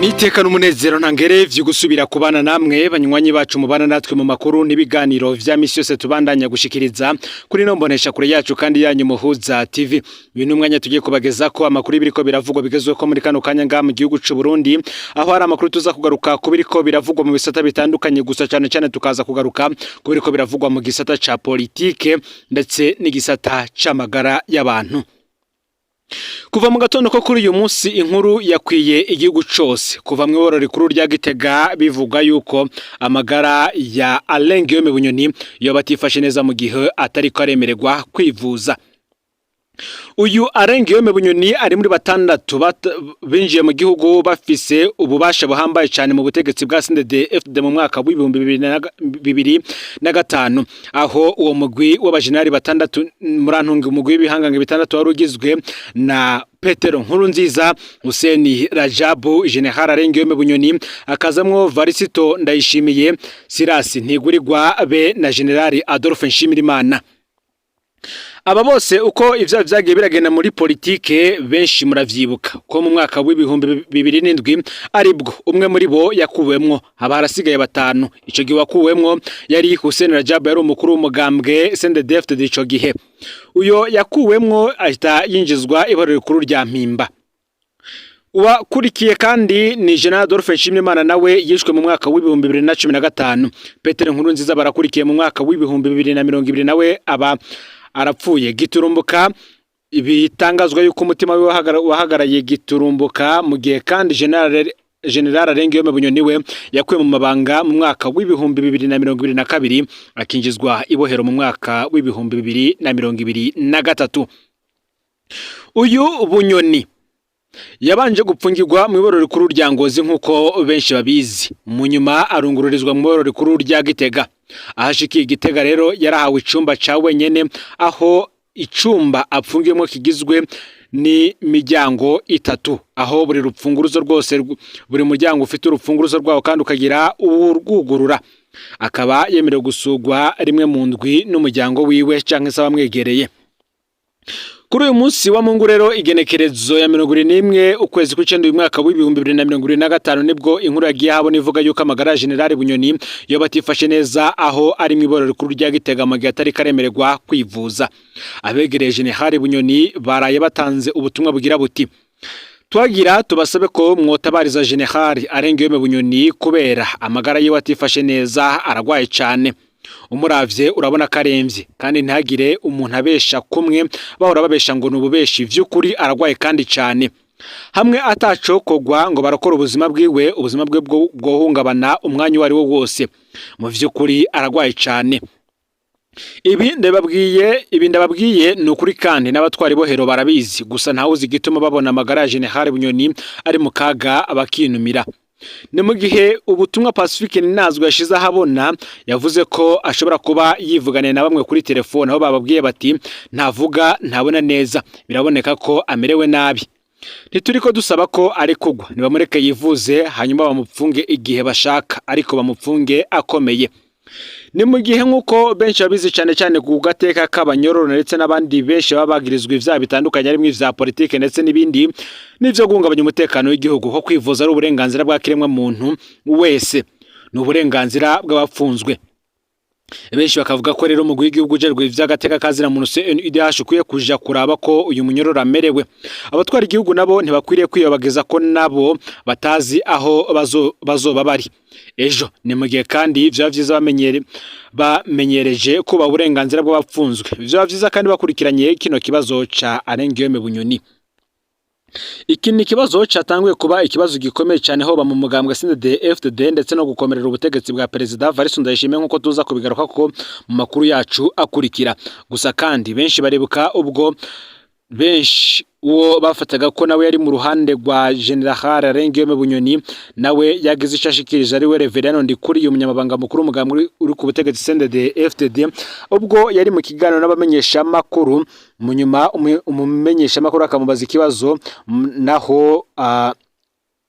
Niteka n'umunezero ntangere vyo gusubira kubana namwe banywanyi bacu mubana natwe mu makuru n'ibiganiro vya misi yose tubandanya gushikiriza kuri no mbonesha kure yacu kandi yanyu Muhuza TV. Uyu numwanya tugiye kubageza ko amakuru biriko biravugwa bigezwe ko muri kano kanya nga mu gihugu c'u Burundi, aho hari amakuru tuza kugaruka ku biriko biravugwa mu bisata bitandukanye, gusa cyane cyane tukaza kugaruka ku biriko biravugwa mu gisata ca politike ndetse n'igisata c'amagara y'abantu. Kuva mu gatondo ko kuri uyu munsi inkuru yakwiye igihugu cose, kuva mu iborero rikuru rya Gitega bivuga yuko amagara ya Alain Guillaume Bunyoni yo batifashe neza mu gihe atariko aremererwa kwivuza. Uyu Alain Guillaume Bunyoni ari muri batandatu binjiye mu gihugu bafise ububasha buhambaye cyane mu butegetsi bwa CNDD-FDD mu mwaka w'ibihumbi 2005, aho uwo mugwi w'abajenari batandatu murantunga umugwi w'ibihangange bitandatu wari ugizwe na Petero Nkurunziza, Hussein Rajabu, General Alain Guillaume Bunyoni, akazamwo Varisito Ndayishimiye, Silas Ntigurirwa be na General Adolphe Nshimirimana. Aba bose uko ivyo vyagiye biragenda muri politike benshi muravyibuka ko mu mwaka w'ibihumbi 2007 aribwo umwe muri bo yakuwemwo, haba harasigaye batanu. Ico gihe wakuwemwo yari Hussein Rajab, yari umukuru w'umugambwe CNDD-FDD ico gihe. Uyo yakuwemwo ahita yinjizwa iborero rikuru rya Mpimba. Uwakurikiye kandi ni General Adolphe Nshimirimana, nawe yishwe mu mwaka w'ibihumbi 2015. Petero Nkurunziza barakurikiye mu mwaka w'ibihumbi 2020, nawe aba arapfuye giturumbuka. Ibitangazwa yuko umutima we wahagaraye giturumbuka mu gihe kandi General Alain Guillaume Bunyoni we yakuwe mu mabanga mu mwaka w'ibihumbi 2022 akinjizwa ibohero mu mwaka w'ibihumbi 2023. Uyu Bunyoni yabanje gupfungirwa mu iborero rikuru rya Ngozi nkuko benshi babizi, mu nyuma arungururizwa mu iborero rikuru rya Gitega. Ahashikiye Gitega rero yarahawe icumba ca wenyene, aho icumba apfungiyemo kigizwe ni miryango itatu, aho buri rupfunguruzo rwose buri muryango ufite urupfunguruzo rwawo kandi ukagira urwugurura. Akaba yemerewe gusugwa rimwe mu ndwi n'umuryango wiwe canke se abamwegereye. Kuri uyu munsi wa Mungu rero igenekerezo ya 21 ukwezi kw'icenda uyu mwaka w'ibihumbi 2025 nibwo inkuru yagiye habona ivuga yuko amagara ya General Bunyoni yo batifashe neza, aho ari mu iborero rikuru rya Gitega mu gihe atari karemererwa kwivuza. Abegereye General Bunyoni baraye batanze ubutumwa bugira buti: twagira tubasabe ko mwotabariza General Alain Guillaume Bunyoni kubera amagara yiwe atifashe neza, aragwaye cyane. Umuravye urabona karemvye kandi ntagire umuntu abesha kumwe bahora babesha ngo nububeshi, vy'ukuri aragwaye kandi cyane. Hamwe atacokogwa ngo barakora ubuzima bwe bwohungabana umwanya wari wo wose. Mu vy'ukuri aragwaye cyane. Ibi ndababwiye nukuri kandi n'abatwari bohero barabizi, gusa ntawuzi gituma babona amagara ya General Bunyoni ari mu kaga abakinumira. Ni mu gihe ubutumwa Pacifique Ninazwe yashize ahabona yavuze ko ashobora kuba yivuganiye na bamwe kuri telefone, aho bababwiye bati ntavuga ntabona neza, biraboneka ko amerewe nabi. Ntituriko dusaba ko ari kugwa, nibamureke yivuze hanyuma bamupfunge igihe bashaka, ariko bamupfunge akomeye. Ni mu gihe nkuko benshi babizi cyane cyane ku gateka k'abanyororo ndetse n'abandi benshi babagirizwa ivyaha bitandukanye arimo ivya politike ndetse n'ibindi n'ivyo guhungabanya umutekano w'igihugu, ko kwivuza ari uburenganzira bwa kiremwa muntu wese, n'uburenganzira bw'abapfunzwe. Benshi bakavuga ko rero umugwi w'igihugu ujerwe ivy'agateka kazira muntu CNUDH ukwiye kuja kuraba ko uyu munyororo amerewe. Abatwara igihugu nabo ntibakwiriye kwiyobageza ko nabo batazi aho bazoba bari ejo. Ni mu gihe kandi ivyo vyiza bamenyereje kuba uburenganzira bw'abapfunzwe, ivyo vyiza kandi bakurikiranye kino kibazo ca Alain Guillaume Bunyoni. Iki ni kibazo cyatanguye kuba ikibazo gikomeye cyane ho mu mugambwe CNDD-FDD ndetse no gukomerera ubutegetsi bwa Perezida Varisito Ndayishimiye nkuko tuza kubigaruka ko mu makuru yacu akurikira. Gusa kandi benshi baribuka ubwo benshi uwo bafataga ko nawe yari mu ruhande rwa General Alain Guillaume Bunyoni, nawe yagize icashikirije ari we Reverend Ndikuri umunyamabanga mukuru umugambwe uri ku butegetsi CNDD-FDD, ubwo yari mu kiganiro n'abamenyesha makuru. Mu nyuma umumenyesha makuru akamubaza ikibazo, naho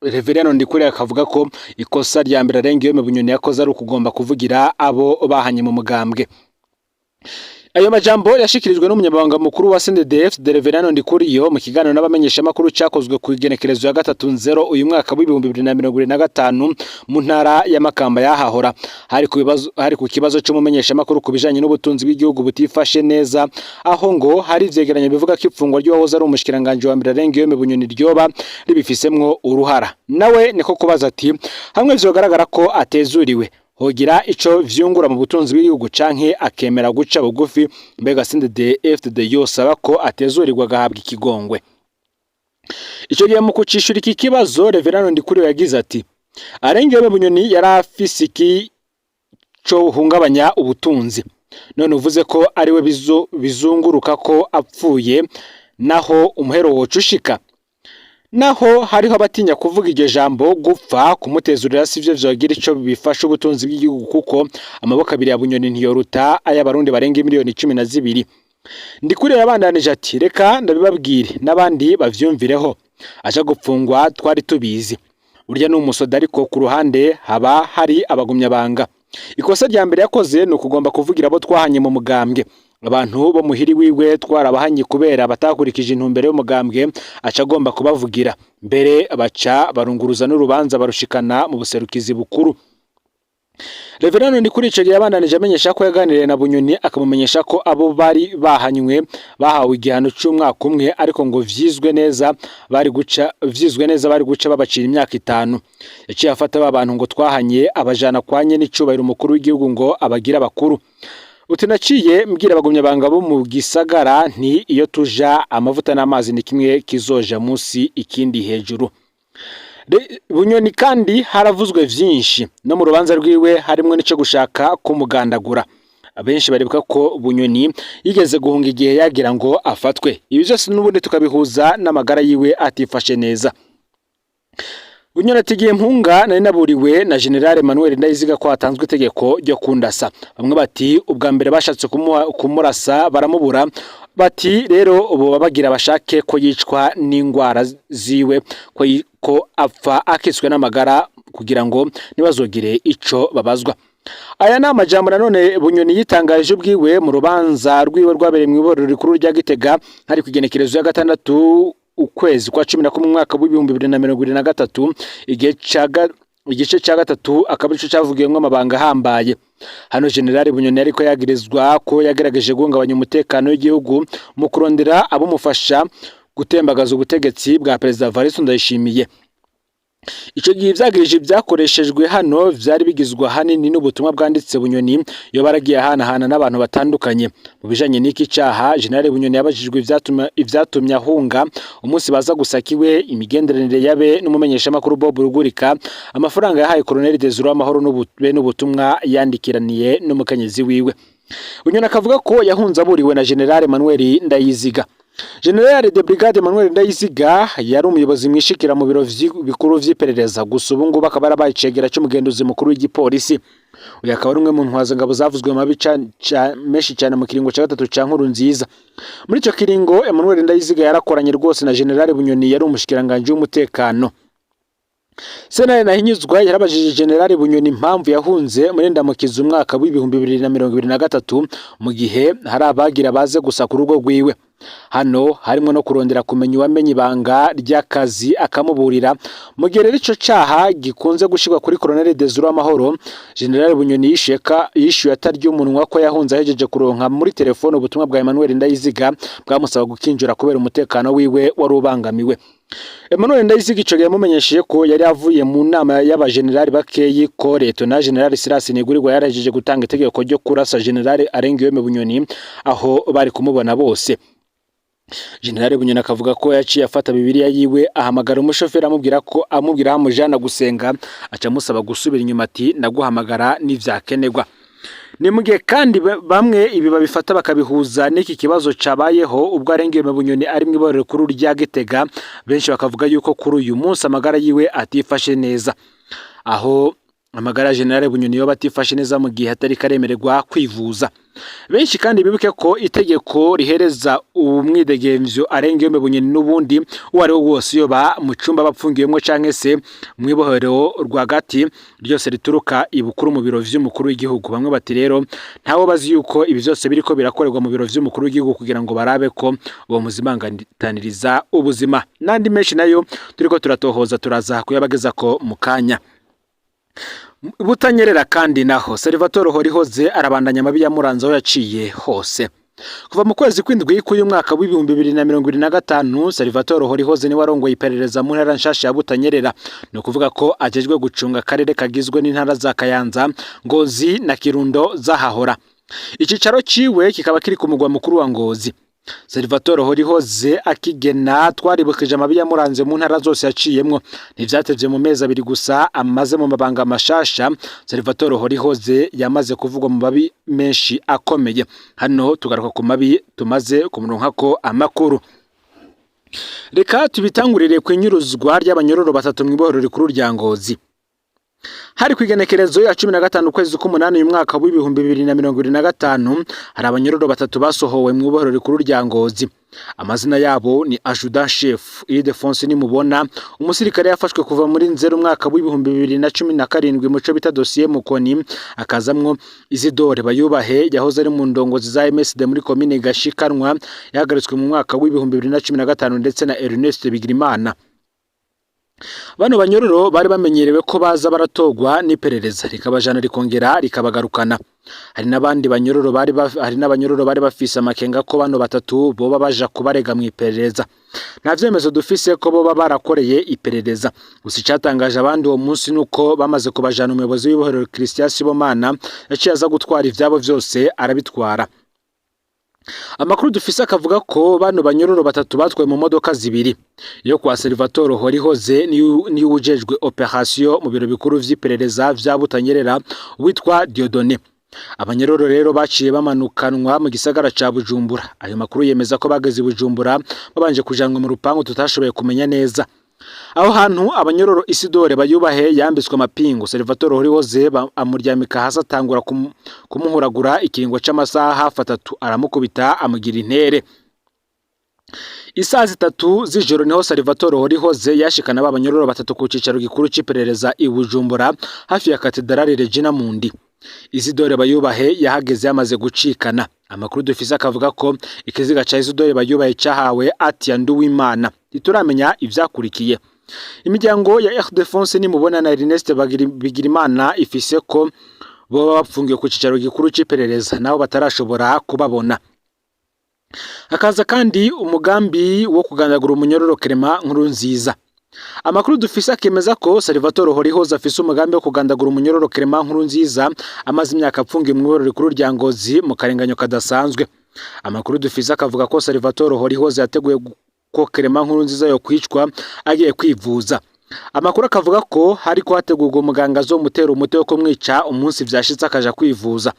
Reverend Ndikuri akavuga ko ikosa rya mbere Alain Guillaume Bunyoni yakoze ari ukugomba kuvugira abo bahanye mu mugambwe. Ayo majambo yashikirijwe n'umunyamabanga mukuru wa CNDD-FDD Reverano Ndikuriyo mu kiganiro n'abamenyesha makuru cyakozwe ku igenekerezo ya 3/0 uyu mwaka wa 2025 mu ntara ya Makamba yahahora. Hari ku kibazo cy'umumenyesha makuru kubijanye n'ubutunzi bw'igihugu butifashe neza, aho ngo hari ivyegeranyo bivuga ko ipfungwa ry'uwahoze ari umushikiranganje wa mbere Arengiyome Bunyoni ryoba ribifisemwo uruhara. Nawe niko kubaza ati hamwe vyogaragara ko atezuriwe hogira ico vyungura mu butunzi bw'igihugu canke akemera guca bugufi, mbega CNDD-FDD yosaba ko atezurirwa gahabwa ikigongwe. Ico gihe mu kucishura iki kibazo Reverano Ndikuriyo yagize ati Arengiyome Bunyoni yarafise iki co hungabanya ubutunzi, none uvuze ko ari we bizunguruka ko apfuye naho umuhero wocushika. Naho hariho abatinya kuvuga iryo jambo gupfa kumutezurira sivyo vyogira ico bifasha ubutunzi bw'igihugu, kuko amaboko abiri ya Bunyoni ntiyoruta ay'abarundi barenga miliyoni 12. Ndikuriyo yabandanije ati reka ndabibabwire n'abandi bavyumvireho, aja gupfungwa twari tubizi, urya n'umusoda ariko ku ruhande haba hari abagumya banga. Ikosa rya mbere yakoze no kugomba kuvugira abo twahanye mu mugambwe, abantu bo muhiri wiwe twarabahanye kubera batakurikije intumbero y'umugambwe, aca agomba kubavugira mbere baca barunguruza n'urubanza barushikana mu buserukizi bukuru. Reverano Ndikuriyo ico gihe yabandanije amenyesha ko yaganiriye na Bunyoni akamumenyesha ko abo bari bahanywe bahawe igihano cy'umwaka umwe, ariko ngo vyizwe neza bari guca babacira imyaka 5. Yaciye afata abantu ngo twahanye abajana kwanye n'icubahiro umukuru w'igihugu ngo abagira bakuru. Uti naciye mbwira abagumya banga bo mu gisagara nti iyo tuja amavuta n'amazi ni kimwe kizoja musi ikindi hejuru. Bunyoni kandi haravuzwe vyinshi no mu rubanza rwiwe harimwe n'ico gushaka kumugandagura. Abenshi baribuka ko Bunyoni yigeze guhunga igihe yagira ngo afatwe. Ibi byose n'ubundi tukabihuza n'amagara yiwe atifashe neza. Bunyoni atigiye mpunga nari naburiwe na General Emmanuel Ndayiziga ko hatanzwe itegeko ryo kundasa. Bamwe bati ubwa mbere bashatse kumurasa baramubura, bati rero ubu babagira bashake ko yicwa n'ingwara ziwe, ko apfa akitswe n'amagara kugira ngo nibazogire ico babazwa. Aya ni amajambo nanone Bunyoni yitangaje ubwiwe mu rubanza rwiwe rwabereye mu iborero rikuru rya Gitega hari kugenekerezo ya 6 ukwezi kwa 11 mwaka wa 2023, igice ca gatatu akaba ico cavugiyemwo amabanga hambaye. Hano General Bunyoni ariko yagirizwa ko yagerageje guhungabanya umutekano w'igihugu mu kurondera abumufasha gutembagaza ubutegetsi bwa Perezida Evariste Ndayishimiye. Ico gihe ivyagirije byakoreshejwe hano vyari bigizwe hanini n'ubutumwa bwanditse Bunyoni yo baragiye hana n'abantu batandukanye. Mu bijanye n'iki caha General Bunyoni yabajijwe ivyatumye ahunga umunsi baza gusakiwe, imigenderanire yabe n'umumenyesha makuru Bob Rugurika, amafaranga yahaye Colonel Desire Amahoro n'ubutumwa yandikiraniye n'umukenyezi wiwe. Bunyoni akavuga ko yahunze aburiwe na General Emmanuel Ndayiziga. General de Brigade Emmanuel Ndayiziga yari umuyobozi mwishikira mu biro bikuru vy'iperereza, gusa ubu ngubu akaba yarabaye icegera cy'umugenduzi mukuru w'igipolisi. Uyu akaba ari umwe mu ntwaza ngabo zavuzwe mu menshi cyane mu kiringo ca 3 ca Nkurunziza. Muri ico kiringo Emmanuel Ndayiziga yarakoranye rwose na General Bunyoni yari umushikiranganje w'umutekano. Senare Nahinyuzwa yarabajije General Bunyoni impamvu yahunze muri ndamukiza umwaka wa 2023 mu gihe hari abagira baze gusa ku rugo rwiwe. Hano harimo no kurondera kumenya uwamenye ibanga ry'akazi akamuburira. Mu gihe rero ico caha gikunze gushirwa kuri Colonel Desire Amahoro, General Bunyoni yishuye atarya umunwa ko yahunze ahejeje kuronka muri telefone ubutumwa bwa Emmanuel Ndayiziga bwamusaba gukinjura kubera umutekano wiwe wari ubangamiwe. Emmanuel Ndayiziga ico gihe yamumenyesheje ko yari avuye mu nama y'abagenerali bakeyi ko Leta na General Silas Nigurirwa yarajeje gutanga itegeko ryo kurasa General Arengiyome Bunyoni aho bari kumubona bose. General Bunyoni akavuga ko yaciye afata Bibiliya yiwe ahamagara umushoferi amubwira amujana gusenga, aca musaba gusubira inyuma ati naguhamagara n'ivyakenegwa. Ni mugihe kandi bamwe ibi babifata bakabihuza n'iki kibazo cabayeho ubwo Arengiyome Bunyoni ari mu iborero kuri rya Gitega. Benshi bakavuga yuko kuri uyu munsi amagara yiwe atifashe neza, aho amagara ya General Bunyoni yo batifashe neza mu gihe atari karemererwa kwivuza. Benshi kandi bibuke ko itegeko rihereza umwidegemvyo arenga yome Bunyoni n'ubundi uwari wose yoba mu cumba bapfungiyemwo canke se mwibohero rwagati ryose rituruka ibukuru mu biro vy'umukuru w'igihugu. Bamwe bati rero ntawo bazi yuko ibi vyose biriko birakorerwa mu biro vy'umukuru w'igihugu kugira ngo barabe ko uwo muzimanganitaniriza ubuzima. Nandi menshi nayo turiko turatohoza turaza kuyabageza ko mu kanya. Butanyerera kandi naho Salvatore Horihoze arabandanya amabi yamuranze aho yaciye hose. Kuva mu kwezi kw'indwi k'uyu mwaka w'ibihumbi 2025 Salvatore Horihoze ni warongoye iperereza mu ntara nshasha ya Butanyerera, no kuvuga ko ajejwe gucunga akarere kagizwe n'intara za Kayanza, Ngozi na Kirundo zahahora. Icicaro ciwe kikaba kiri ku mugwa mukuru wa Ngozi. Salvatore Horihoze akigena twaribukije amabi yamuranze mu ntara zose yaciyemwo, ntivyatevye mu mezi abiri gusa amaze mu mabanga mashasha. Salvatore Horihoze yamaze kuvugwa mu mabi menshi akomeye. Hano tugaruka ku mabi tumaze kumuronkako amakuru. Reka tubitangurire kwinyuruzwa ry'abanyororo batatu mw'ibohero rikuru rya Ngozi. Hari kwigenekerezo ya 15 kwezi k'umunani uyu mwaka w'ibihumbi 2025 hari abanyororo batatu basohowe mu ibohero rikuru rya Ngozi. Amazina yabo ni Adjudant Chef Ildefonse Nimubona, umusirikare yafashwe kuva muri Nzero umwaka w'ibihumbi 2017 muco bita dossier Mukoni, akazamwo Isidore Bayubahe yahoze ari mu ndongozi za MSD muri commune Gashikanwa yahagaritswe mu mwaka w'ibihumbi 2015 ndetse na Ernest Bigirimana. Bano banyororo bari bamenyerewe ko baza baratogwa n'iperereza rikabajana rikongera rikabagarukana. Hari n'abandi banyororo bari bafise amakenga ko bano batatu boba baja kubarega mu iperereza. Nta vyemezo dufise ko boba barakoreye iperereza. Gusa icatangaje abandi uwo munsi nuko bamaze kubajana umuyobozi w'ibohero Christian Sibomana yaciye aza gutwara ivyabo vyose arabitwara. Amakuru dufise akavuga ko bano banyororo batatu batwaye mu modoka zibiri. Yo kwa Salvatore Horihoze ni ujejwe operation mu biro bikuru vy'iperereza vya Butanyerera witwa Diodone. Abanyororo rero baciye bamanukanwa mu gisagara ca Bujumbura. Ayo makuru yemeza ko bageze Bujumbura babanje kujanwa mu rupangu tutashoboye kumenya neza. Aho hantu abanyororo Isidore Bayubahe yambitswe amapingu. Salvatore Horihoze amuryamika hasi atangura kumuhuragura ikiringo c'amasaha hafi 3 aramukubita amugira intere. Isaha 3 z'ijoro niho Salvatore Horihoze yashikana abanyororo batatu ku cicaro gikuru c'iperereza i Bujumbura hafi ya Katedrale Regina Mundi. Isidore Bayubahe yahageze yamaze gucikana. Amakuru dufise akavuga ko ikiziga ca Isidore Bayubahe cahawe Atia Nduwimana. Ituramenya ivyakurikiye. Imiryango ya Ildefonse Nimubona na Ernest Bigirimana ifise ko boba bapfungiye ku cicaro gikuru c'iperereza naho batarashobora kubabona. Hakaza kandi umugambi wo kugandagura umunyororo Clement Nkurunziza. Amakuru dufise akemeza ko Salvatore Horihoze afise umugambi wo kugandagura umunyororo Clement Nkurunziza amaze imyaka apfungiye mu ibohero rikuru rya Ngozi mu karenganyo kadasanzwe. Amakuru dufise akavuga ko Salvatore Horihoze yateguye ko Clement Nkurunziza yo kwicwa agiye kwivuza. Amakuru akavuga ko hariko hategurwa umuganga zo mutera umute wo kumwica umunsi vyashitse akaja kwivuza.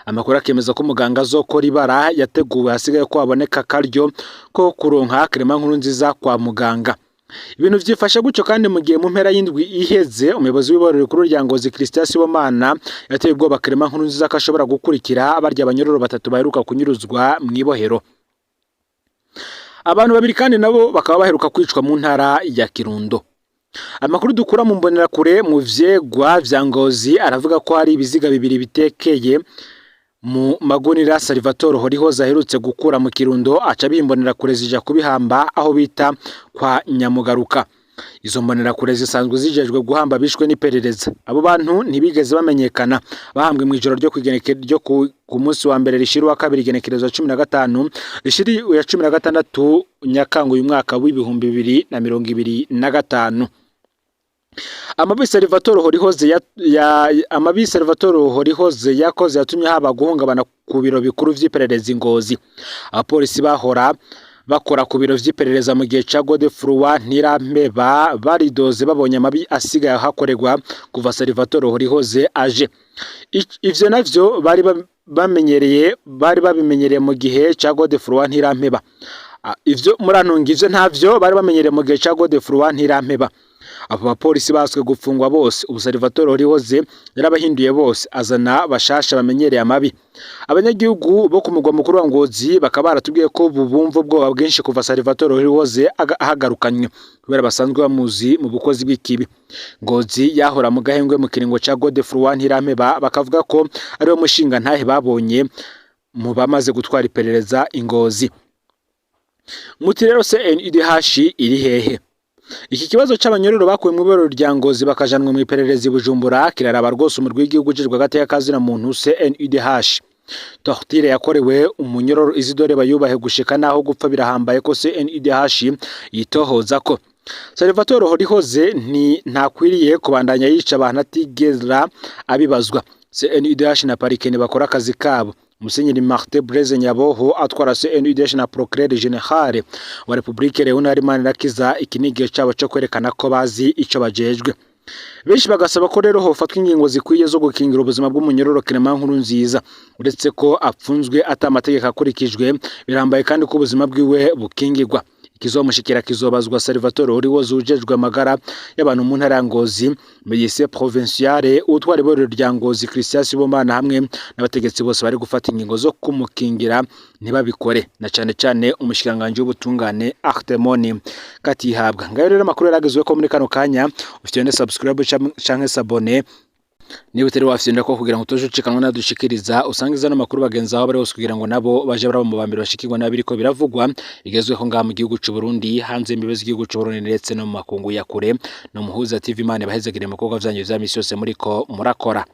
Amakuru akemeza ko umuganga zo kora ibara yateguwe hasigaye ko aboneka karyo ko kuronka Clement Nkurunziza kwa muganga. Ibintu vyifasha gucyo kandi mu gihe mu mpera y'indwi iheze umuyobozi w'ibohero rikuru rya Ngozi Christian Sibomana yateye ubwoba Clement Nkurunziza ko ashobora gukurikira abarya abanyororo batatu baheruka kunyuruzwa mu ibohero. Abantu babiri kandi nabo bakaba baheruka kwicwa mu ntara ya Kirundo. Amakuru dukura mu mbonera kure mu vyegwa vya Ngozi aravuga ko hari ibiziga bibiri bitekeye mu magunira Salvatore Horihoze aherutse gukura mu Kirundo aca bimbonera kure zija kubihamba aho bita kwa Nyamugaruka. Izo mbonera kure zisanzwe zijejwe guhamba bishwe n'iperereza. Abo bantu ntibigeze bamenyekana, bahambwe mu ijoro ryo kwigenekera ryo ku munsi wa mbere rishiri wa kabiri igenekerezo 15 rishiri ya 16 Nyakanga uyu mwaka w'ibihumbi 2025. Amabi Salvatore Horihoze yakoze yatumye haba guhungabana ku biro bikuru vy'iperereza Ngozi. Abapolisi bahora bakora ku biro vy'iperereza mu gihe ca Godefroid Ntirampeba baridoze babonye amabi asigaye hakorerwa kuva Salvatore Horihoze aje. Ivyo navyo bari babimenyereye mu gihe ca Godefroid Ntirampeba. Ivyo murantunga ivyo ntavyo bari bamenyereye mu gihe ca Godefroid Ntirampeba. abo bapolisi baswe gupfungwa bose. Ubu Salvatore Horihoze yarabahinduye bose, azana bashasha bamenyereye amabi. Abanyagihugu bo ku mugwa mukuru wa Ngozi bakaba baratubwiye ko bubumva ubwoba bwinshi kuva Salvatore Horihoze ahagarukanywe, kubera basanzwe bamuzi mu bukozi bw'ikibi. Ngozi yahora mu gahengwe mu kiringo ca Godefroid Ntirampeba, bakavuga ko ariwe mushinga ntahe babonye mu bamaze gutwara iperereza Ingozi. Muti rero CNUDH iri hehe? Iki kibazo c'abanyororo bakuwe mu bero rya Ngozi bakajanwa mu iperereza i Bujumbura kiraraba rwose umurwi w'igihugu ujejwe gateka kazina muntu CNUDH. Tortire yakorewe umunyororo Isidore Bayubahe gushika naho gupfa birahambaye ko CNUDH yitohoza ko Salvatore Horihoze ntakwiriye kubandanya yica abantu atigera abibazwa. CNUDH na parike bakora akazi kabo. Musenyeri Martin Blaise Nyaboho atwara CNUDH na Procureur General wa Republique Leonard Manirakiza ikinigiro cabo cyo kwerekana ko bazi ico bajejwe. Benshi bagasaba ko rero hofatwa ingingo zikwiye zo gukingira ubuzima bw'umunyororo Clement Nkurunziza, uretse ko apfunzwe atamategeko akurikijwe, birambaye kandi ko ubuzima bwiwe bukingirwa. Ikizomushikira kizobazwa Salvatore Horihoze ujejwe amagara y'abantu mu ntara ya Ngozi, Ministre Provinciale utwara iboro rya Ngozi Christian Sibomana hamwe n'abategetsi bose bari gufata ingingo zo kumukingira ntibabikore, na cane cane umushikanganje w'ubutungane Artemoni Katihabwa. Ngayo rero makuru yaragezwe ko muri kano kanya ufite ne subscribe canke s'abone niba utari wafite ko kugira ngo toje ucikanwa nadushikiriza usangiza no makuru bagenza aho bari hose kugira ngo nabo baje baraba mu bambere bashikirwa nabiriko biravugwa igezweho ngaha mu gihugu c'u Burundi, hanze imbibe z'igihugu c'u Burundi ndetse no mu makungu ya kure. No Muhuza TV Imana bahezegere mu bikorwa vyanyu vya misi yose muriko murakora.